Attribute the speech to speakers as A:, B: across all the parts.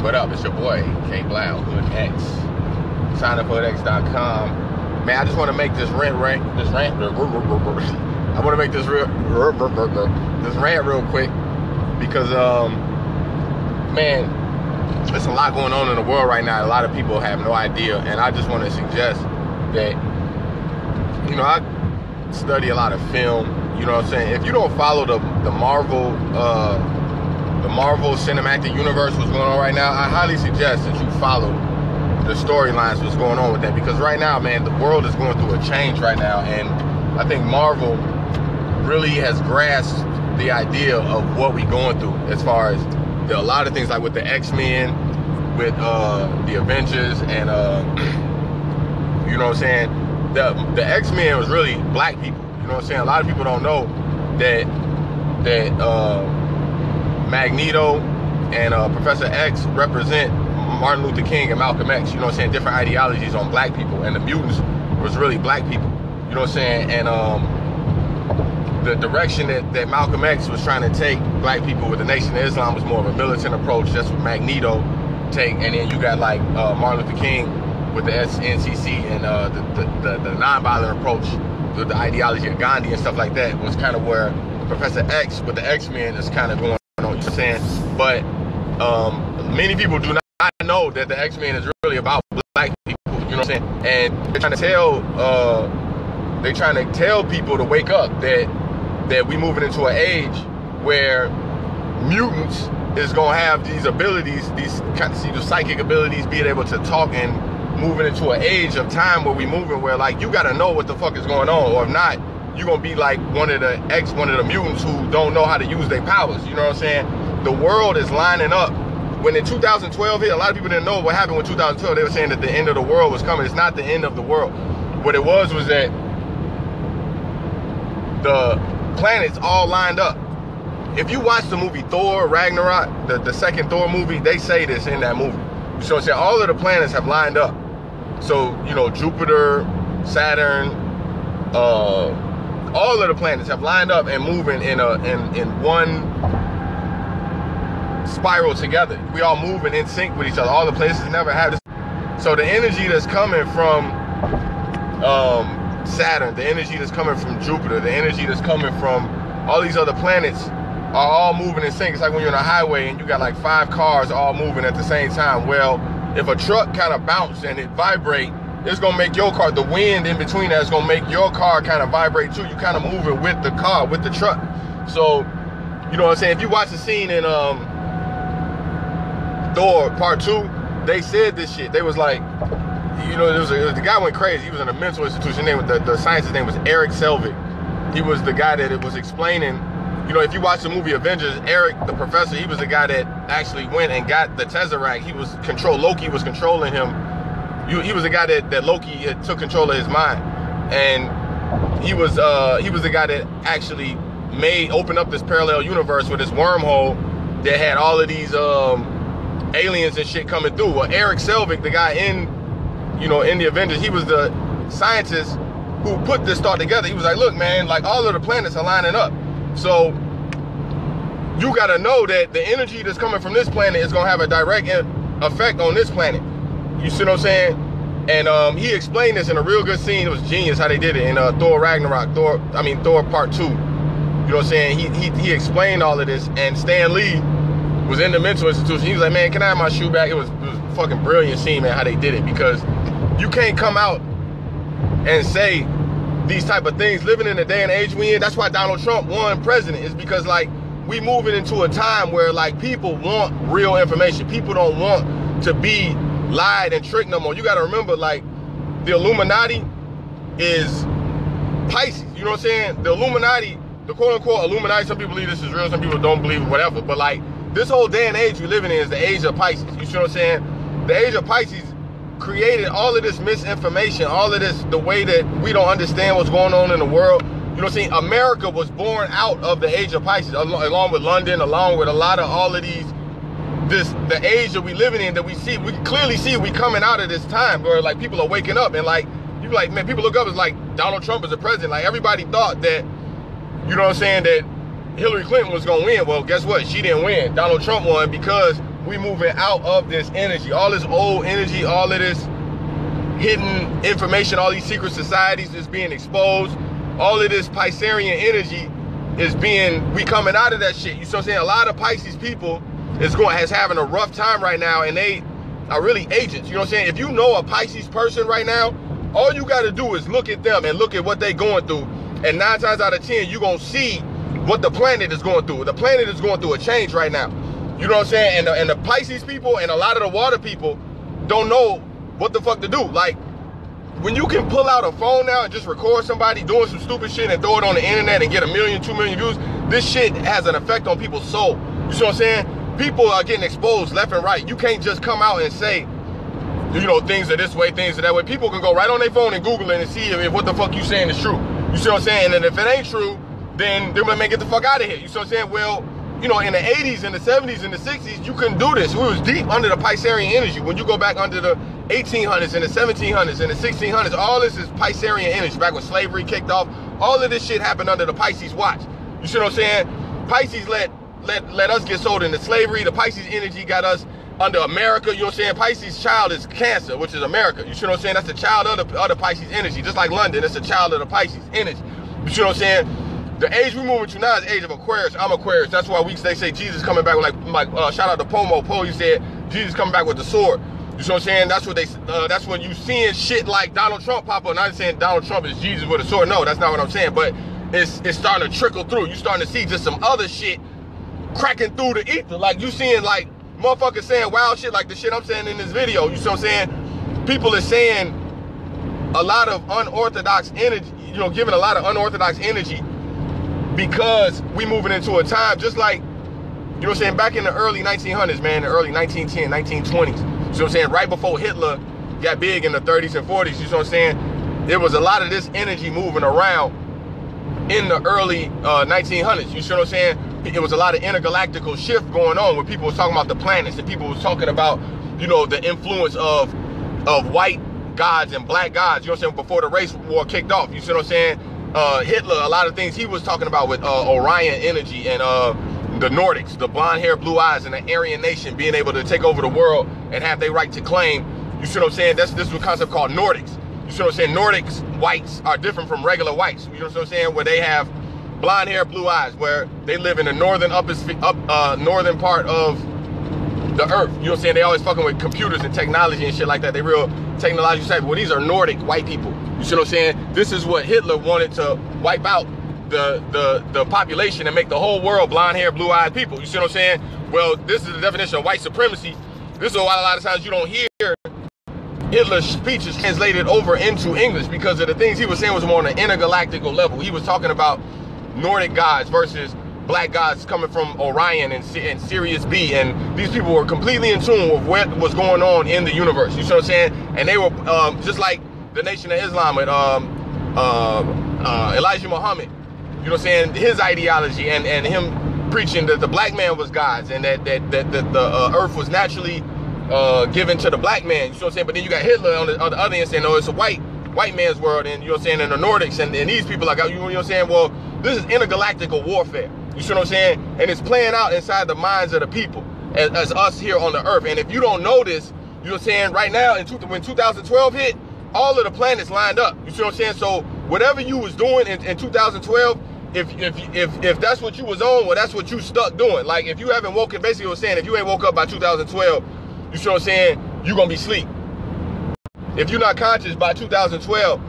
A: What up? It's your boy, K-Blao, Hood X. Sign up for hoodx.com. Man, I just want to make this rant. I want to make this rant real quick because, man, there's a lot going on in the world right now. A lot of people have no idea, and I just want to suggest that, you know, I study a lot of film. You know what I'm saying? If you don't follow the Marvel cinematic universe, what's going on right now, I highly suggest that you follow the storylines, what's going on with that, because right now, man, the world is going through a change right now, and I think Marvel really has grasped the idea of what we're going through as far as a lot of things, like with the X-Men, with the Avengers, and you know what I'm saying, the X-Men was really black people. You know what I'm saying? A lot of people don't know that Magneto and Professor X represent Martin Luther King and Malcolm X. You know what I'm saying? Different ideologies on black people, and the mutants was really black people. You know what I'm saying? And the direction that Malcolm X was trying to take black people with the Nation of Islam was more of a militant approach. That's what Magneto take. And then you got like Martin Luther King with the NCC and the nonviolent approach with the ideology of Gandhi and stuff like that, was kind of where Professor X with the X-Men is kind of going on. You know what I'm saying? But many people do not know that the X-Men is really about black people. You know what I'm saying? And they're trying to tell people to wake up that we moving into an age where mutants is gonna have these abilities, these kind of psychic abilities, being able to talk, and moving into an age of time where we moving where, like, you gotta know what the fuck is going on, or if not, you're gonna be like one of the mutants who don't know how to use their powers. You know what I'm saying? The world is lining up. When in 2012 hit, a lot of people didn't know what happened with 2012. They were saying that the end of the world was coming. It's not the end of the world. What it was that the planets all lined up. If you watch the movie Thor Ragnarok, the second Thor movie, they say this in that movie. So I'm saying all of the planets have lined up. So, you know, Jupiter, Saturn, all of the planets have lined up and moving in one spiral together. We all moving in sync with each other. All the places never have this. So the energy that's coming from Saturn, the energy that's coming from Jupiter, the energy that's coming from all these other planets are all moving in sync. It's like when you're on a highway and you got like 5 cars all moving at the same time. Well, if a truck kind of bounce and it vibrate, it's gonna make your car, the wind in between that is gonna make your car kind of vibrate too. You kind of moving with the car, with the truck. So, you know what I'm saying? If you watch the scene in Thor Part 2, they said this shit. They was like, you know, the guy went crazy. He was in a mental institution. The scientist's name was Eric Selvig. He was the guy that it was explaining. You know, if you watch the movie Avengers, Eric, the professor, he was the guy that actually went and got the Tesseract. Loki was controlling him. He was the guy that Loki took control of his mind. And he was the guy that actually opened up this parallel universe with this wormhole that had all of these aliens and shit coming through. Well, Eric Selvig, the guy in the Avengers, he was the scientist who put this thought together. He was like, look, man, like all of the planets are lining up. So you gotta know that the energy that's coming from this planet is gonna have a direct effect on this planet. You see what I'm saying? And he explained this in a real good scene. It was genius how they did it in Thor Ragnarok, Thor Part 2. You know what I'm saying? He explained all of this, and Stan Lee was in the mental institution. He was like, man, can I have my shoe back? It was a fucking brilliant scene, man, how they did it, because you can't come out and say these type of things living in the day and age we in. That's why Donald Trump won president, is because, like, we moving into a time where, like, people want real information. People don't want to be lied and tricked no more. You got to remember, like, the Illuminati is Pisces. You know what I'm saying? The Illuminati, the quote-unquote Illuminati, some people believe this is real, some people don't believe it, whatever. But, like, this whole day and age we living in is the age of Pisces. You see what I'm saying? The age of Pisces created all of this misinformation, all of this, the way that we don't understand what's going on in the world. You know what I'm saying? America was born out of the age of Pisces, along with London, along with a lot of all of these, the age that we living in, that we can clearly see we coming out of this time where, like, people are waking up, and, like, you be like, man, people look up, it's like Donald Trump is the president. Like, everybody thought that, you know what I'm saying, that Hillary Clinton was gonna win. Well, guess what? She didn't win. Donald Trump won, because we moving out of this energy. All this old energy, all of this hidden information, all these secret societies is being exposed. All of this Piscean energy is we coming out of that shit. You see what I'm saying? A lot of Pisces people has having a rough time right now, and they are really agents. You know what I'm saying? If you know a Pisces person right now, all you got to do is look at them and look at what they going through. And 9 times out of 10, you're going to see what the planet is going through. The planet is going through a change right now. You know what I'm saying? And the Pisces people and a lot of the water people don't know what the fuck to do. Like, when you can pull out a phone now and just record somebody doing some stupid shit and throw it on the internet and get 1 million, 2 million views, this shit has an effect on people's soul. You see what I'm saying? People are getting exposed left and right. You can't just come out and say, you know, things are this way, things are that way. People can go right on their phone and Google it and see if what the fuck you saying is true. You see what I'm saying? And if it ain't true, then they're gonna get the fuck out of here. You see what I'm saying? Well, you know, in the 80s, in the 70s, in the 60s, you couldn't do this. We was deep under the Piscean energy. When you go back under the 1800s and the 1700s and the 1600s, all this is Piscean energy. Back when slavery kicked off, all of this shit happened under the Pisces watch. You see what I'm saying? Pisces let us get sold into slavery. The Pisces energy got us under America. You know what I'm saying? Pisces child is Cancer, which is America. You see what I'm saying? That's the child of the Pisces energy. Just like London, it's a child of the Pisces energy. You see what I'm saying? The age we moving to now is the age of Aquarius. I'm Aquarius. That's why they say Jesus coming back with like shout out to Pomo. He said Jesus coming back with the sword. You see what I'm saying? That's what that's when you seeing shit like Donald Trump pop up. Not saying Donald Trump is Jesus with a sword. No, that's not what I'm saying. But it's starting to trickle through. You starting to see just some other shit cracking through the ether. Like you seeing like motherfuckers saying wild shit like the shit I'm saying in this video. You see what I'm saying? People are saying a lot of unorthodox energy, you know, giving a lot of unorthodox energy because we moving into a time just like, you know what I'm saying, back in the early 1900s, man, the early 1910s, 1920s. You know what I'm saying? Right before Hitler got big in the 30s and 40s, you know what I'm saying? There was a lot of this energy moving around in the early 1900s. You see what I'm saying? It was a lot of intergalactical shift going on where people was talking about the planets and people was talking about, you know, the influence of white gods and black gods, you know what I'm saying, before the race war kicked off. You see what I'm saying? Hitler, a lot of things he was talking about with Orion energy and the Nordics, the blonde hair, blue eyes, and the Aryan nation being able to take over the world and have their right to claim. You see what I'm saying? This is a concept called Nordics. You see what I'm saying? Nordics whites are different from regular whites. You know what I'm saying? Where they have blonde hair, blue eyes, where they live in the northern northern part of the earth. You know what I'm saying? They always fucking with computers and technology and shit like that. They real technological savvy. Well, these are Nordic white people. You see what I'm saying? This is what Hitler wanted to wipe out the population and make the whole world blonde hair, blue eyed people. You see what I'm saying? Well, this is the definition of white supremacy. This is why a lot of times you don't hear Hitler's speeches translated over into English, because of the things he was saying was more on an intergalactical level. He was talking about Nordic gods versus black gods coming from Orion and Sirius B, and these people were completely in tune with what was going on in the universe. You see what I'm saying? And they were just like the Nation of Islam with Elijah Muhammad. You know what I'm saying? His ideology and him preaching that the black man was gods and that the earth was naturally given to the black man. You know what I'm saying? But then you got Hitler on the other end saying, no, it's a white man's world, and you know what I'm saying, in the Nordics, and these people like, you know what I'm saying? Well, this is intergalactical warfare. You see what I'm saying? And it's playing out inside the minds of the people as us here on the earth. And if you don't know this, you know what I'm saying, right now, when 2012 hit, all of the planets lined up. You see what I'm saying? So whatever you was doing in 2012, if that's what you was on, well, that's what you stuck doing. Like, if you haven't woken, basically what I'm saying, if you ain't woke up by 2012, you see what I'm saying, you're going to be asleep. If you're not conscious by 2012,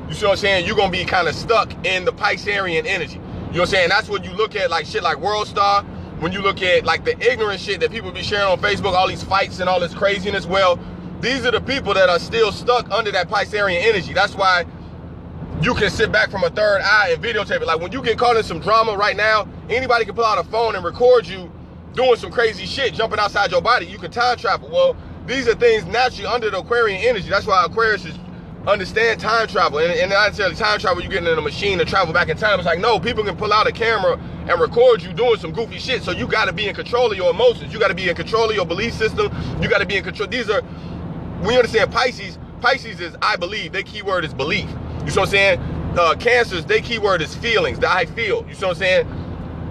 A: you see what I'm saying, you're going to be kind of stuck in the Piscean energy. You know what I'm saying? That's when you look at like shit like World Star, when you look at like the ignorant shit that people be sharing on Facebook, all these fights and all this craziness. Well, these are the people that are still stuck under that Piscean energy. That's why you can sit back from a third eye and videotape it. Like when you get caught in some drama right now, anybody can pull out a phone and record you doing some crazy shit, jumping outside your body. You can time travel. Well, these are things naturally under the Aquarian energy. That's why Aquarius is understand time travel. And not necessarily time travel, you getting in a machine to travel back in time. It's like, no, people can pull out a camera and record you doing some goofy shit. So you got to be in control of your emotions. You got to be in control of your belief system. You got to be in control. These are, when you understand Pisces is I believe. Their key word is belief. You see what I'm saying? Cancers, their key word is feelings, the I feel. You see what I'm saying?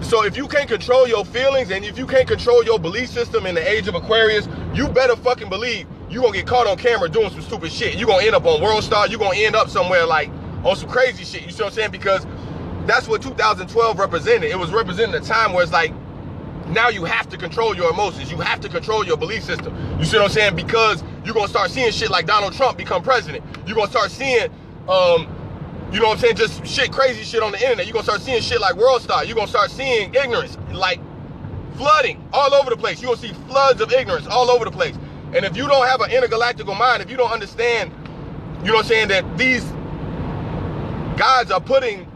A: So if you can't control your feelings and if you can't control your belief system in the age of Aquarius, you better fucking believe you gonna get caught on camera doing some stupid shit. You gonna end up on World Star. You gonna end up somewhere like on some crazy shit. You see what I'm saying? Because that's what 2012 represented. It was representing a time where it's like, now you have to control your emotions. You have to control your belief system. You see what I'm saying? Because you're going to start seeing shit like Donald Trump become president. You're going to start seeing, you know what I'm saying, just shit, crazy shit on the internet. You're going to start seeing shit like World Star. You're going to start seeing ignorance, like flooding all over the place. You're going to see floods of ignorance all over the place. And if you don't have an intergalactical mind, if you don't understand, you know what I'm saying, that these gods are putting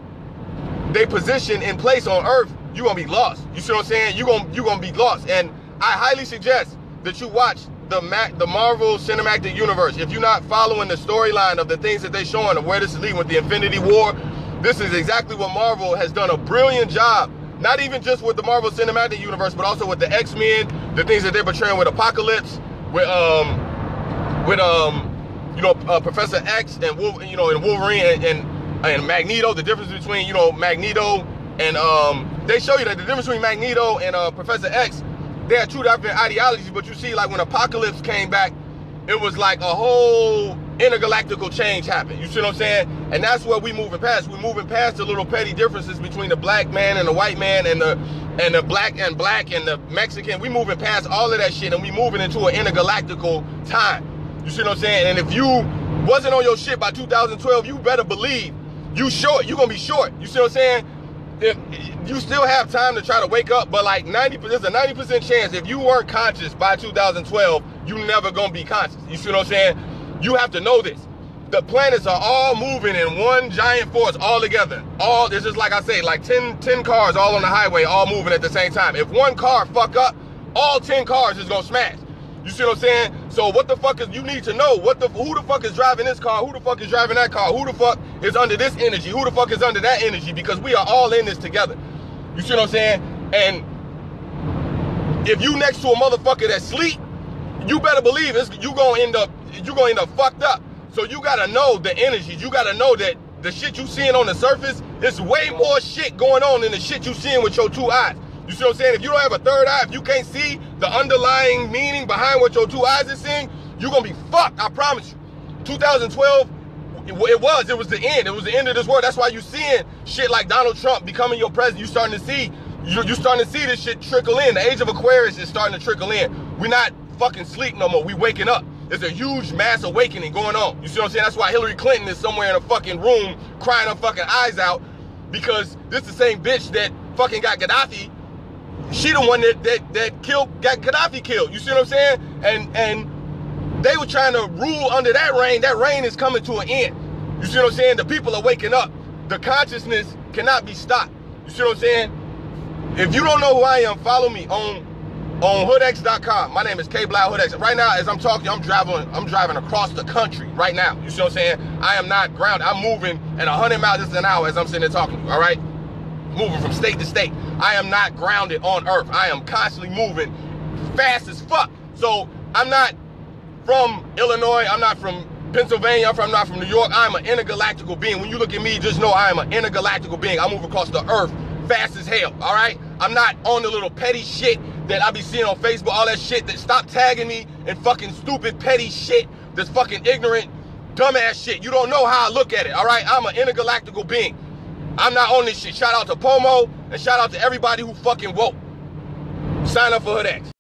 A: their position in place on Earth, you're gonna be lost. You see what I'm saying? You're gonna be lost. And I highly suggest that you watch the Marvel Cinematic Universe. If you're not following the storyline of the things that they're showing of where this is leading with the Infinity War, this is exactly what Marvel has done a brilliant job. Not even just with the Marvel Cinematic Universe, but also with the X-Men, the things that they're portraying with Apocalypse, with Professor X and Wolverine and Magneto. The difference between Magneto and they show you that the difference between Magneto and Professor X, they had two different ideologies, but you see, like when Apocalypse came back, it was like a whole intergalactical change happened. You see what I'm saying? And that's what we're moving past. We're moving past the little petty differences between the black man and the white man and the black and the Mexican. We're moving past all of that shit and we're moving into an intergalactical time. You see what I'm saying? And if you wasn't on your shit by 2012, you better believe you short. You're gonna be short. You see what I'm saying? If you still have time to try to wake up, but like there's a 90% chance if you weren't conscious by 2012, you never gonna be conscious. You see what I'm saying? You have to know this. The planets are all moving in one giant force all together. It's just like I say, like 10 cars all on the highway, all moving at the same time. If one car fuck up, all 10 cars is gonna smash. You see what I'm saying? So what the fuck is, you need to know who the fuck is driving this car, who the fuck is driving that car, who the fuck is under this energy, who the fuck is under that energy, because we are all in this together. You see what I'm saying? And if you next to a motherfucker that sleep, you better believe you gonna end up fucked up. So you gotta know the energies. You gotta know that the shit you seeing on the surface, there's way more shit going on than the shit you seeing with your two eyes. You see what I'm saying? If you don't have a third eye, if you can't see the underlying meaning behind what your two eyes are seeing, you're gonna be fucked, I promise you. 2012, it was the end. It was the end of this world. That's why you seeing shit like Donald Trump becoming your president. You're starting to see this shit trickle in. The age of Aquarius is starting to trickle in. We're not fucking sleep no more. We waking up. There's a huge mass awakening going on. You see what I'm saying? That's why Hillary Clinton is somewhere in a fucking room crying her fucking eyes out, because this the same bitch that fucking got Gaddafi. She the one that got Gaddafi killed. You see what I'm saying? And they were trying to rule under that reign. That reign is coming to an end. You see what I'm saying? The people are waking up. The consciousness cannot be stopped. You see what I'm saying? If you don't know who I am, follow me on hoodx.com. My name is K-Blao Hoodx. Right now, as I'm talking, I'm driving across the country right now. You see what I'm saying? I am not grounded. I'm moving at 100 miles an hour as I'm sitting there talking to you, all right? Moving from state to state. I am not grounded on Earth. I am constantly moving fast as fuck. So I'm not from Illinois. I'm not from Pennsylvania. I'm not from New York. I'm an intergalactical being. When you look at me, just know I am an intergalactical being. I move across the Earth fast as hell, all right? I'm not on the little petty shit that I be seeing on Facebook, all that shit. That stop tagging me in fucking stupid petty shit, this fucking ignorant, dumbass shit. You don't know how I look at it, all right? I'm an intergalactical being. I'm not on this shit. Shout out to Pomo and shout out to everybody who fucking woke. Sign up for HoodX.